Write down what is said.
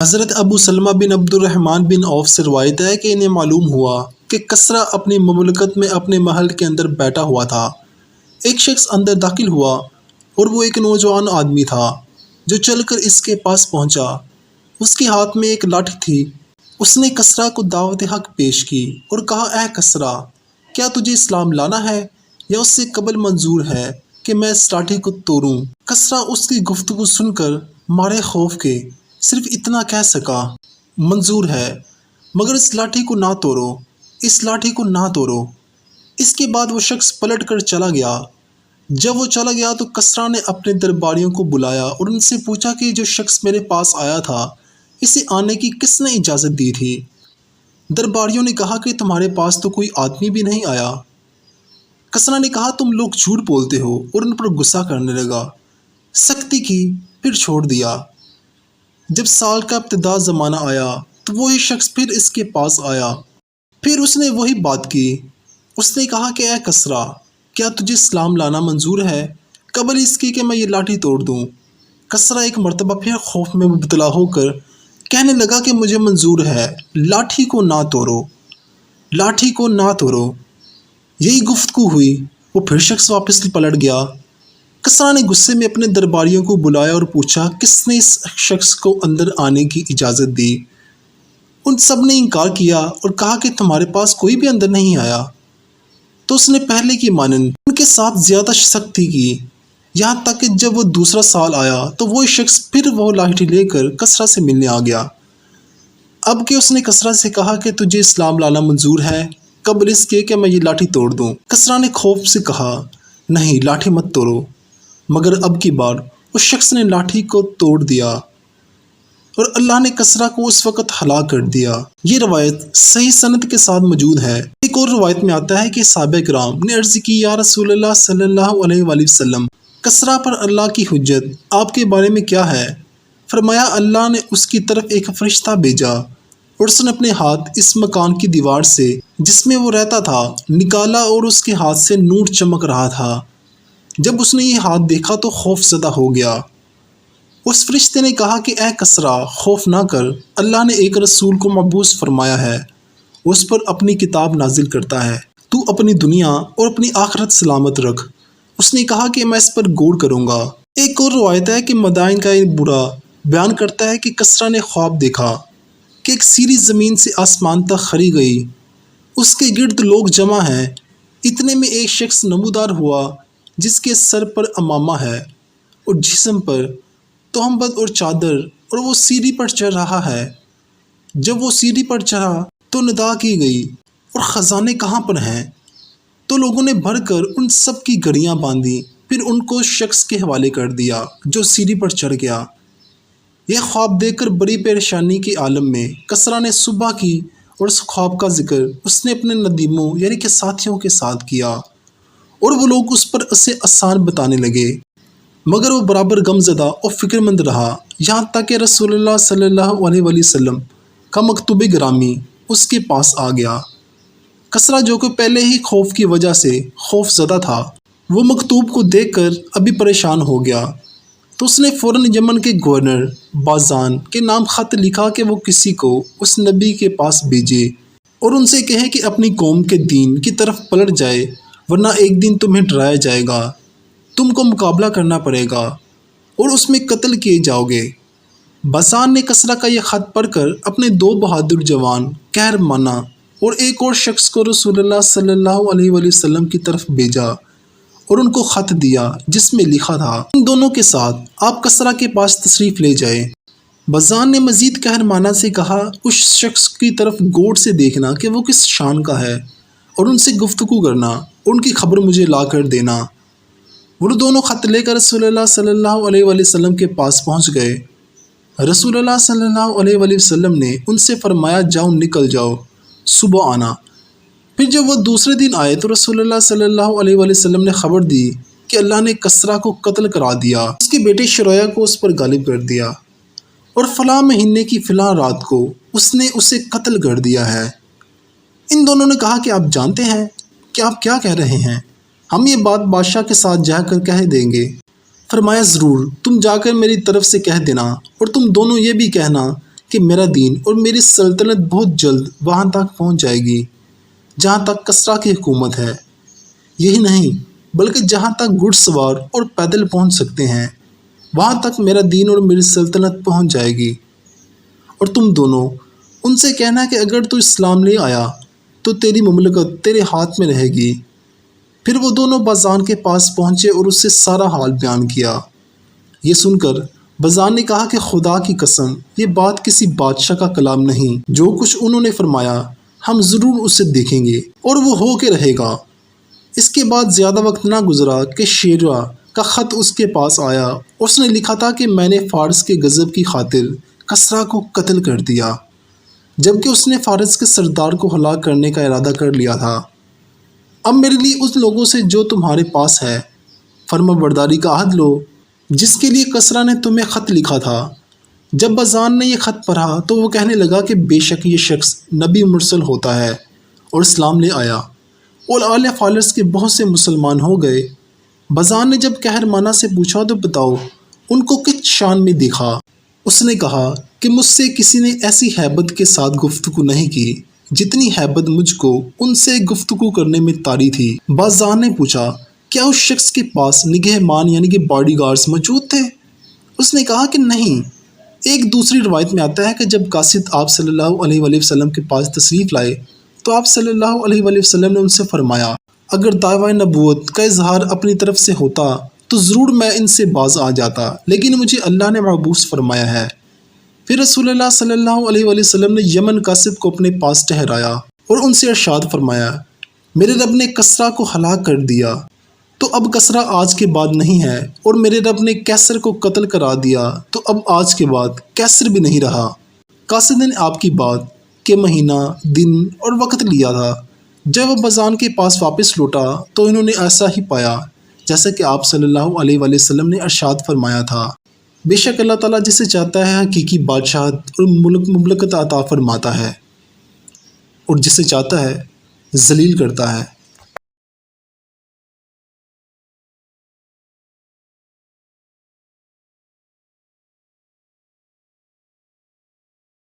حضرت ابو سلمہ بن عبد الرحمن بن عوف سے روایت ہے کہ انہیں معلوم ہوا کہ کسرا اپنی مملکت میں اپنے محل کے اندر بیٹھا ہوا تھا۔ ایک شخص اندر داخل ہوا اور وہ ایک نوجوان آدمی تھا جو چل کر اس کے پاس پہنچا۔ اس کے ہاتھ میں ایک لاٹھی تھی۔ اس نے کسرا کو دعوت حق پیش کی اور کہا، اے کسرا، کیا تجھے اسلام لانا ہے یا اس سے قبل منظور ہے کہ میں اس لاٹھی کو توڑوں؟ کسرا اس کی گفتگو سن کر مارے خوف کے صرف اتنا کہہ سکا، منظور ہے، مگر اس لاٹھی کو نہ توڑو، اس لاٹھی کو نہ توڑو۔ اس کے بعد وہ شخص پلٹ کر چلا گیا۔ جب وہ چلا گیا تو کسرا نے اپنے درباریوں کو بلایا اور ان سے پوچھا کہ جو شخص میرے پاس آیا تھا اسے آنے کی کس نے اجازت دی تھی؟ درباریوں نے کہا کہ تمہارے پاس تو کوئی آدمی بھی نہیں آیا۔ کسرا نے کہا، تم لوگ جھوٹ بولتے ہو، اور ان پر غصہ کرنے لگا۔ سختی کی، پھر چھوڑ دیا۔ جب سال کا ابتدا زمانہ آیا تو وہی شخص پھر اس کے پاس آیا۔ پھر اس نے وہی بات کی۔ اس نے کہا کہ اے کسرا، کیا تجھے اسلام لانا منظور ہے قبل اس کی کہ میں یہ لاٹھی توڑ دوں؟ کسرا ایک مرتبہ پھر خوف میں مبتلا ہو کر کہنے لگا کہ مجھے منظور ہے، لاٹھی کو نہ توڑو، لاٹھی کو نہ توڑو۔ یہی گفتگو ہوئی، وہ پھر شخص واپس پلٹ گیا۔ کسرا نے غصے میں اپنے درباریوں کو بلایا اور پوچھا، کس نے اس شخص کو اندر آنے کی اجازت دی؟ ان سب نے انکار کیا اور کہا کہ تمہارے پاس کوئی بھی اندر نہیں آیا۔ تو اس نے پہلے کی مانند ان کے ساتھ زیادہ سختی کی، یہاں تک کہ جب وہ دوسرا سال آیا تو وہ شخص پھر وہ لاٹھی لے کر کسرا سے ملنے آ گیا۔ اب کہ اس نے کسرا سے کہا کہ تجھے اسلام لانا منظور ہے قبل اس کے کہ میں یہ لاٹھی توڑ دوں؟ کسرا نے خوف سے کہا، نہیں، لاٹھی مت توڑو۔ مگر اب کی بار اس شخص نے لاٹھی کو توڑ دیا اور اللہ نے کسرا کو اس وقت ہلاک کر دیا۔ یہ روایت صحیح سند کے ساتھ موجود ہے۔ ایک اور روایت میں آتا ہے کہ صحابہ کرام نے عرض کی، یا رسول اللہ صلی اللہ علیہ وآلہ وسلم، کسرا پر اللہ کی حجت آپ کے بارے میں کیا ہے؟ فرمایا، اللہ نے اس کی طرف ایک فرشتہ بھیجا اور اس نے اپنے ہاتھ اس مکان کی دیوار سے جس میں وہ رہتا تھا نکالا اور اس کے ہاتھ سے نور چمک رہا تھا۔ جب اس نے یہ ہاتھ دیکھا تو خوف زدہ ہو گیا۔ اس فرشتے نے کہا کہ اے کسرا، خوف نہ کر، اللہ نے ایک رسول کو مبعوث فرمایا ہے، اس پر اپنی کتاب نازل کرتا ہے، تو اپنی دنیا اور اپنی آخرت سلامت رکھ۔ اس نے کہا کہ میں اس پر غور کروں گا۔ ایک اور روایت ہے کہ مدائن کا ایک بوڑھا بیان کرتا ہے کہ کسرا نے خواب دیکھا کہ ایک سیڑھی زمین سے آسمان تک کھڑی گئی، اس کے گرد لوگ جمع ہیں۔ اتنے میں ایک شخص نمودار ہوا جس کے سر پر عمامہ ہے اور جسم پر تہمت اور چادر، اور وہ سیڑھی پر چڑھ رہا ہے۔ جب وہ سیڑھی پر چڑھا تو ندا کی گئی، اور خزانے کہاں پر ہیں؟ تو لوگوں نے بھر کر ان سب کی گھڑیاں باندھی، پھر ان کو شخص کے حوالے کر دیا جو سیڑھی پر چڑھ گیا۔ یہ خواب دیکھ کر بڑی پریشانی کے عالم میں کسرا نے صبح کی اور اس خواب کا ذکر اس نے اپنے ندیموں یعنی کہ ساتھیوں کے ساتھ کیا، اور وہ لوگ اس پر اسے آسان بتانے لگے، مگر وہ برابر غم زدہ اور فکر مند رہا، یہاں تک کہ رسول اللہ صلی اللہ علیہ وآلہ وسلم کا مکتوب گرامی اس کے پاس آ گیا۔ کسرا جو کہ پہلے ہی خوف کی وجہ سے خوف زدہ تھا، وہ مکتوب کو دیکھ کر ابھی پریشان ہو گیا، تو اس نے فوراً یمن کے گورنر بازان کے نام خط لکھا کہ وہ کسی کو اس نبی کے پاس بھیجے اور ان سے کہے کہ اپنی قوم کے دین کی طرف پلٹ جائے، ورنہ ایک دن تمہیں ڈرایا جائے گا، تم کو مقابلہ کرنا پڑے گا اور اس میں قتل کیے جاؤ گے۔ بازان نے کسرا کا یہ خط پڑھ کر اپنے 2 بہادر جوان قہرمانہ اور ایک اور شخص کو رسول اللہ صلی اللہ علیہ وآلہ وسلم کی طرف بھیجا اور ان کو خط دیا جس میں لکھا تھا، ان دونوں کے ساتھ آپ کسرا کے پاس تشریف لے جائیں۔ بازان نے مزید قہرمانہ سے کہا، اس شخص کی طرف غور سے دیکھنا کہ وہ کس شان کا ہے، اور ان سے گفتگو کرنا، ان کی خبر مجھے لا کر دینا۔ وہ دونوں خط لے کر رسول اللہ صلی اللہ علیہ وآلہ وسلم کے پاس پہنچ گئے۔ رسول اللہ صلی اللہ علیہ وآلہ وسلم نے ان سے فرمایا، جاؤ، نکل جاؤ، صبح آنا۔ پھر جب وہ دوسرے دن آئے تو رسول اللہ صلی اللہ علیہ وآلہ وسلم نے خبر دی کہ اللہ نے کسرا کو قتل کرا دیا، اس کے بیٹے شریح کو اس پر غالب کر دیا، اور فلاں مہینے کی فلاں رات کو اس نے اسے قتل کر دیا ہے۔ ان دونوں نے کہا کہ آپ جانتے ہیں کہ آپ کیا کہہ رہے ہیں، ہم یہ بات بادشاہ کے ساتھ جا کر کہہ دیں گے۔ فرمایا، ضرور، تم جا کر میری طرف سے کہہ دینا، اور تم دونوں یہ بھی کہنا کہ میرا دین اور میری سلطنت بہت جلد وہاں تک پہنچ جائے گی جہاں تک کسریٰ کی حکومت ہے۔ یہی نہیں بلکہ جہاں تک گھڑ سوار اور پیدل پہنچ سکتے ہیں وہاں تک میرا دین اور میری سلطنت پہنچ جائے گی۔ اور تم دونوں ان سے کہنا کہ اگر تو اسلام لے آیا تو تیری مملکت تیرے ہاتھ میں رہے گی۔ پھر وہ دونوں باذان کے پاس پہنچے اور اس سے سارا حال بیان کیا۔ یہ سن کر باذان نے کہا کہ خدا کی قسم یہ بات کسی بادشاہ کا کلام نہیں، جو کچھ انہوں نے فرمایا ہم ضرور اسے دیکھیں گے اور وہ ہو کے رہے گا۔ اس کے بعد زیادہ وقت نہ گزرا کہ شیرہ کا خط اس کے پاس آیا۔ اس نے لکھا تھا کہ میں نے فارس کے غضب کی خاطر کسریٰ کو قتل کر دیا، جبکہ اس نے فارس کے سردار کو ہلاک کرنے کا ارادہ کر لیا تھا۔ اب میرے لیے اس لوگوں سے جو تمہارے پاس ہے فرما برداری کا عہد لو جس کے لیے کسریٰ نے تمہیں خط لکھا تھا۔ جب باذان نے یہ خط پڑھا تو وہ کہنے لگا کہ بے شک یہ شخص نبی مرسل ہوتا ہے اور اسلام لے آیا، اور آل فارس کے بہت سے مسلمان ہو گئے۔ باذان نے جب قہرمانہ سے پوچھا تو بتاؤ ان کو کس شان میں دیکھا؟ اس نے کہا کہ مجھ سے کسی نے ایسی ہیبت کے ساتھ گفتگو نہیں کی جتنی ہیبت مجھ کو ان سے گفتگو کرنے میں طاری تھی۔ باذان نے پوچھا کیا اس شخص کے پاس نگہبان یعنی کہ باڈی گارڈز موجود تھے؟ اس نے کہا کہ نہیں۔ ایک دوسری روایت میں آتا ہے کہ جب قاصد آپ صلی اللہ علیہ وآلہ وسلم کے پاس تشریف لائے تو آپ صلی اللہ علیہ وآلہ وسلم نے ان سے فرمایا اگر دعویٰ نبوت کا اظہار اپنی طرف سے ہوتا تو ضرور میں ان سے باز آ جاتا، لیکن مجھے اللہ نے محبوس فرمایا ہے۔ پھر رسول اللہ صلی اللہ علیہ وآلہ وسلم نے یمن قاصد کو اپنے پاس ٹھہرایا اور ان سے ارشاد فرمایا میرے رب نے کسریٰ کو ہلاک کر دیا تو اب کسریٰ آج کے بعد نہیں ہے، اور میرے رب نے کیسر کو قتل کرا دیا تو اب آج کے بعد کیسر بھی نہیں رہا۔ قاصد نے آپ کی بات کے مہینہ، دن اور وقت لیا تھا۔ جب وہ باذان کے پاس واپس لوٹا تو انہوں نے ایسا ہی پایا جیسا کہ آپ صلی اللہ علیہ وآلہ وسلم نے ارشاد فرمایا تھا۔ بے شک اللہ تعالیٰ جسے چاہتا ہے حقیقی بادشاہت اور مملکت عطا فرماتا ہے، اور جسے چاہتا ہے ذلیل کرتا ہے۔